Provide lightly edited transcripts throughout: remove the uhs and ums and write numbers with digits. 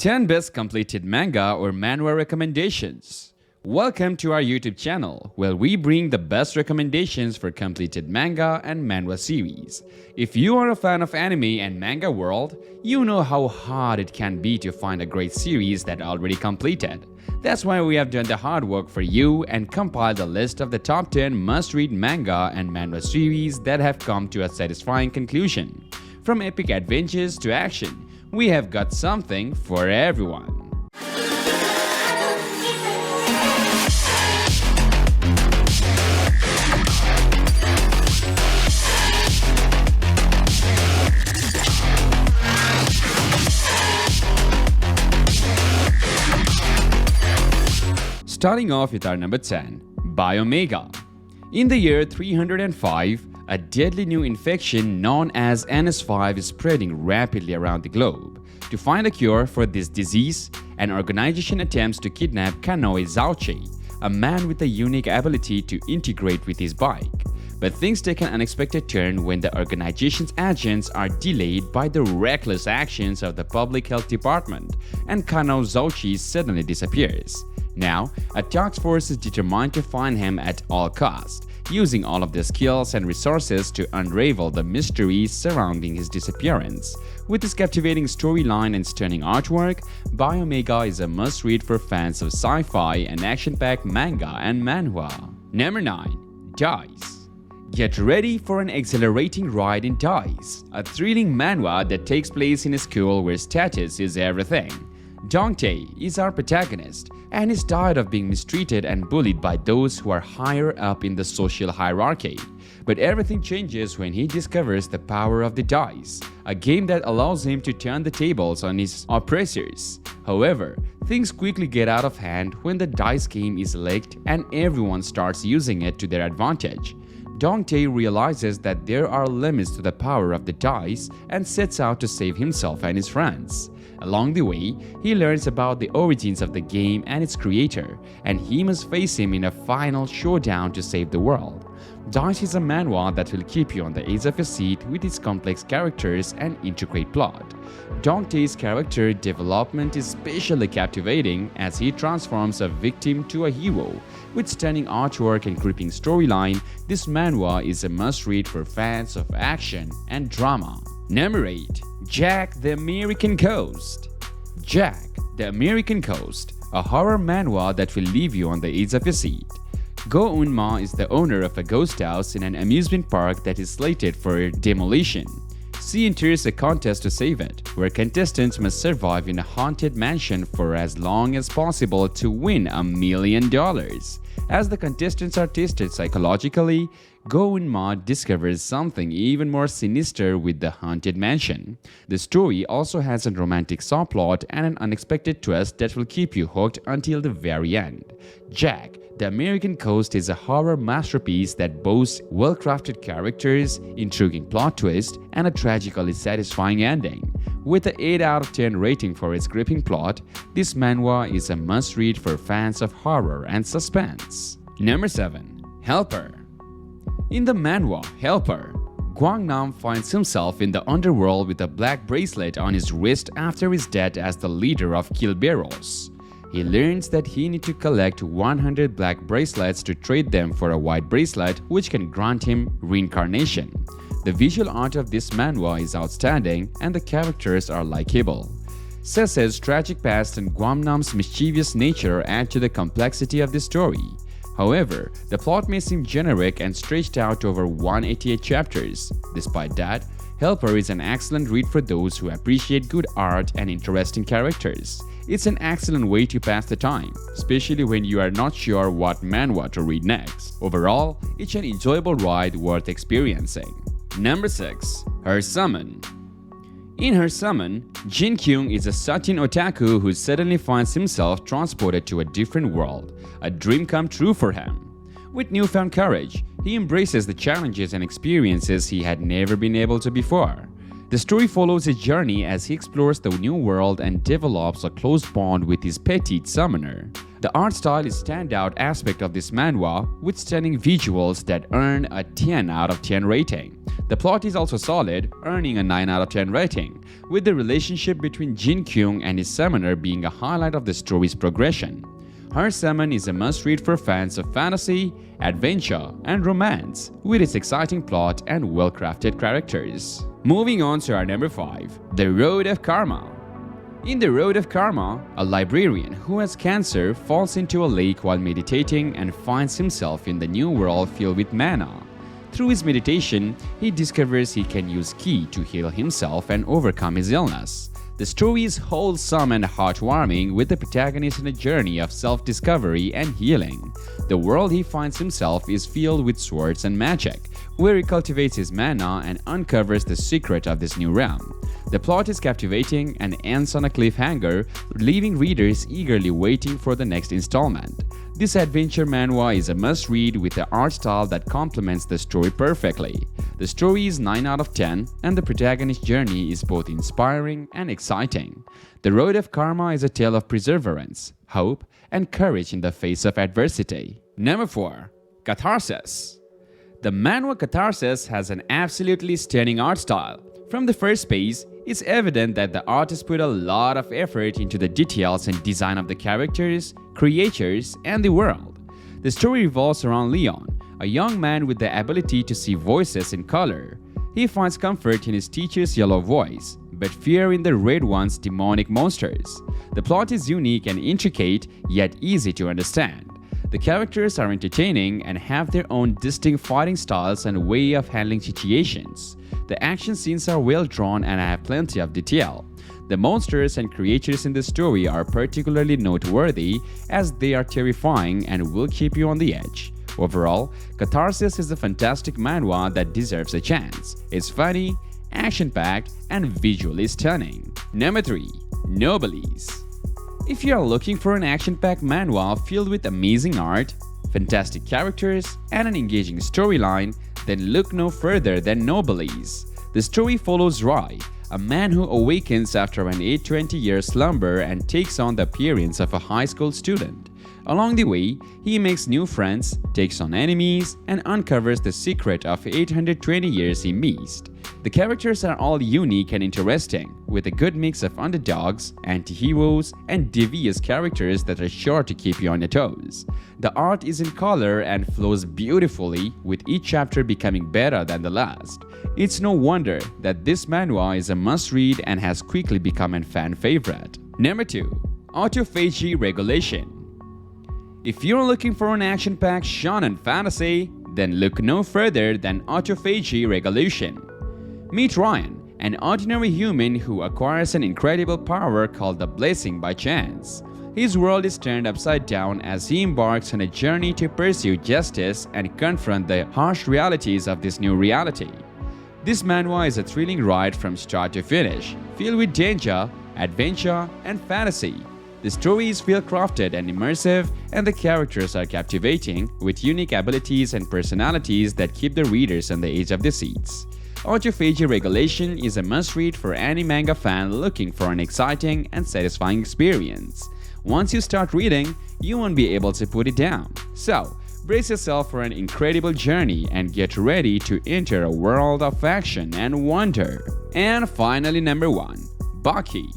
10 best completed manga or manhwa recommendations. Welcome to our YouTube channel, where we bring the best recommendations for completed manga and manhwa series. If you are a fan of anime and manga world, you know how hard it can be to find a great series that already completed. That's why we have done the hard work for you and compiled a list of the top 10 must-read manga and manhwa series that have come to a satisfying conclusion. From epic adventures to action, we have got something for everyone. Starting off with our number 10, BIOMEGA. In the year 305, a deadly new infection known as NS5 is spreading rapidly around the globe. To find a cure for this disease, an organization attempts to kidnap Kanoe Zauchi, a man with a unique ability to integrate with his bike. But things take an unexpected turn when the organization's agents are delayed by the reckless actions of the public health department, and Kanoe Zauchi suddenly disappears. Now, a task force is determined to find him at all costs, using all of their skills and resources to unravel the mysteries surrounding his disappearance. With its captivating storyline and stunning artwork, BIOMEGA is a must-read for fans of sci-fi and action-packed manga and manhwa. Number 9. Dice. Get ready for an exhilarating ride in Dice, a thrilling manhwa that takes place in a school where status is everything. Dongtae is our protagonist, and is tired of being mistreated and bullied by those who are higher up in the social hierarchy. But everything changes when he discovers the power of the dice, a game that allows him to turn the tables on his oppressors. However, things quickly get out of hand when the dice game is leaked and everyone starts using it to their advantage. Dongtae realizes that there are limits to the power of the dice and sets out to save himself and his friends. Along the way, he learns about the origins of the game and its creator, and he must face him in a final showdown to save the world. Dice is a manhwa that will keep you on the edge of your seat with its complex characters and intricate plot. Dongtae's character development is especially captivating as he transforms a victim to a hero. With stunning artwork and gripping storyline, this manhwa is a must-read for fans of action and drama. Number 8. Jack the American Coast. Jack the American Coast, a horror manhwa that will leave you on the edge of your seat. Go Eun-ma is the owner of a ghost house in an amusement park that is slated for demolition. She enters a contest to save it, where contestants must survive in a haunted mansion for as long as possible to win $1 million. As the contestants are tested psychologically, Go Eun-ma discovers something even more sinister with the haunted mansion. The story also has a romantic subplot and an unexpected twist that will keep you hooked until the very end. Jack the American Coast is a horror masterpiece that boasts well-crafted characters, intriguing plot twist, and a tragically satisfying ending. With an 8 out of 10 rating for its gripping plot, this manhwa is a must-read for fans of horror and suspense. Number 7. HELLPER. In the manhwa HELLPER, Gwangnam finds himself in the underworld with a black bracelet on his wrist after his death as the leader of Killberos. He learns that he needs to collect 100 black bracelets to trade them for a white bracelet which can grant him reincarnation. The visual art of this manhwa is outstanding and the characters are likable. Sese's tragic past and Gwangnam's mischievous nature add to the complexity of the story. However, the plot may seem generic and stretched out over 188 chapters. Despite that, HELLPER is an excellent read for those who appreciate good art and interesting characters. It's an excellent way to pass the time, especially when you are not sure what manhwa to read next. Overall, it's an enjoyable ride worth experiencing. Number 6. Her Summon. In Her Summon, Jin Kyung is a Satin otaku who suddenly finds himself transported to a different world, a dream come true for him. With newfound courage, he embraces the challenges and experiences he had never been able to before. The story follows his journey as he explores the new world and develops a close bond with his petite summoner. The The art style is standout aspect of this manhwa with stunning visuals that earn a 10 out of 10 rating. The plot is also solid, earning a 9 out of 10 rating, with the relationship between Jin Kyung and his summoner being a highlight of the story's progression. Her Summon is a must-read for fans of fantasy, adventure, and romance, with its exciting plot and well-crafted characters. Moving on to our number 5, The Road of Karma. In The Road of Karma, a librarian who has cancer falls into a lake while meditating and finds himself in the new world filled with mana. Through his meditation, he discovers he can use Ki to heal himself and overcome his illness. The story is wholesome and heartwarming, with the protagonist on a journey of self-discovery and healing. The world he finds himself is filled with swords and magic, where he cultivates his mana and uncovers the secret of this new realm. The plot is captivating and ends on a cliffhanger, leaving readers eagerly waiting for the next installment. This adventure manhwa is a must-read with an art style that complements the story perfectly. The story is 9 out of 10 and the protagonist's journey is both inspiring and exciting. The Road of Karma is a tale of perseverance, hope, and courage in the face of adversity. Number 4. Catharsis. The manhwa Catharsis has an absolutely stunning art style. From the first page, it's evident that the artist put a lot of effort into the details and design of the characters, creatures, and the world. The story revolves around Leon, a young man with the ability to see voices in color. He finds comfort in his teacher's yellow voice, but fear in the red one's demonic monsters. The plot is unique and intricate, yet easy to understand. The characters are entertaining and have their own distinct fighting styles and way of handling situations. The action scenes are well drawn and have plenty of detail. The monsters and creatures in the story are particularly noteworthy as they are terrifying and will keep you on the edge. Overall, Catharsis is a fantastic manhwa that deserves a chance. It's funny, action-packed, and visually stunning. Number 3. Noblesse. If you are looking for an action-packed manhwa filled with amazing art, fantastic characters, and an engaging storyline, then look no further than Noblesse. The story follows Rai, a man who awakens after an 820-year slumber and takes on the appearance of a high school student. Along the way, he makes new friends, takes on enemies, and uncovers the secret of 820 years he missed. The characters are all unique and interesting, with a good mix of underdogs, anti-heroes, and devious characters that are sure to keep you on your toes. The art is in color and flows beautifully, with each chapter becoming better than the last. It's no wonder that this manhwa is a must-read and has quickly become a fan favorite. Number 2. Autophagy Regulation. If you're looking for an action-packed shonen fantasy, then look no further than Autophagy Regulation. Meet Ryan, an ordinary human who acquires an incredible power called the Blessing by chance. His world is turned upside down as he embarks on a journey to pursue justice and confront the harsh realities of this new reality. This manhwa is a thrilling ride from start to finish, filled with danger, adventure, and fantasy. The story is well-crafted and immersive, and the characters are captivating, with unique abilities and personalities that keep the readers on the edge of their seats. Autophagy Regulation is a must-read for any manga fan looking for an exciting and satisfying experience. Once you start reading, you won't be able to put it down. So, brace yourself for an incredible journey and get ready to enter a world of action and wonder. And finally, number 1. Baki.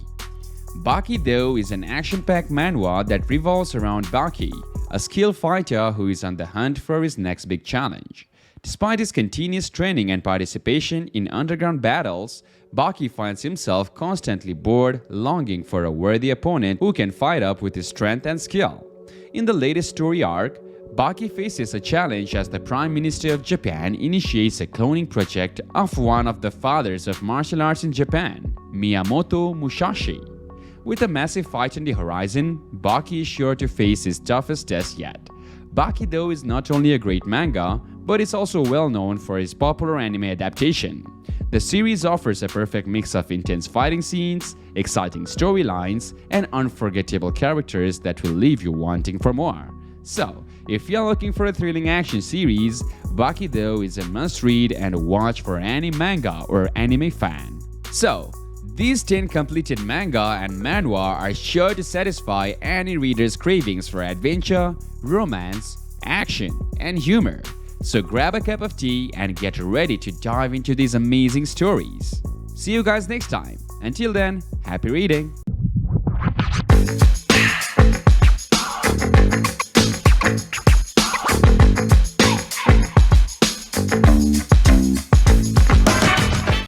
Baki, though, is an action-packed manhwa that revolves around Baki, a skilled fighter who is on the hunt for his next big challenge. Despite his continuous training and participation in underground battles, Baki finds himself constantly bored, longing for a worthy opponent who can fight up with his strength and skill. In the latest story arc, Baki faces a challenge as the Prime Minister of Japan initiates a cloning project of one of the fathers of martial arts in Japan, Miyamoto Musashi. With a massive fight on the horizon, Baki is sure to face his toughest test yet. Baki, though, is not only a great manga, but is also well known for his popular anime adaptation. The series offers a perfect mix of intense fighting scenes, exciting storylines, and unforgettable characters that will leave you wanting for more. So, if you're looking for a thrilling action series, Baki, though, is a must-read and watch for any manga or anime fan. So, These 10 completed manga and manhwa are sure to satisfy any reader's cravings for adventure, romance, action, and humor. So grab a cup of tea and get ready to dive into these amazing stories. See you guys next time. Until then, happy reading!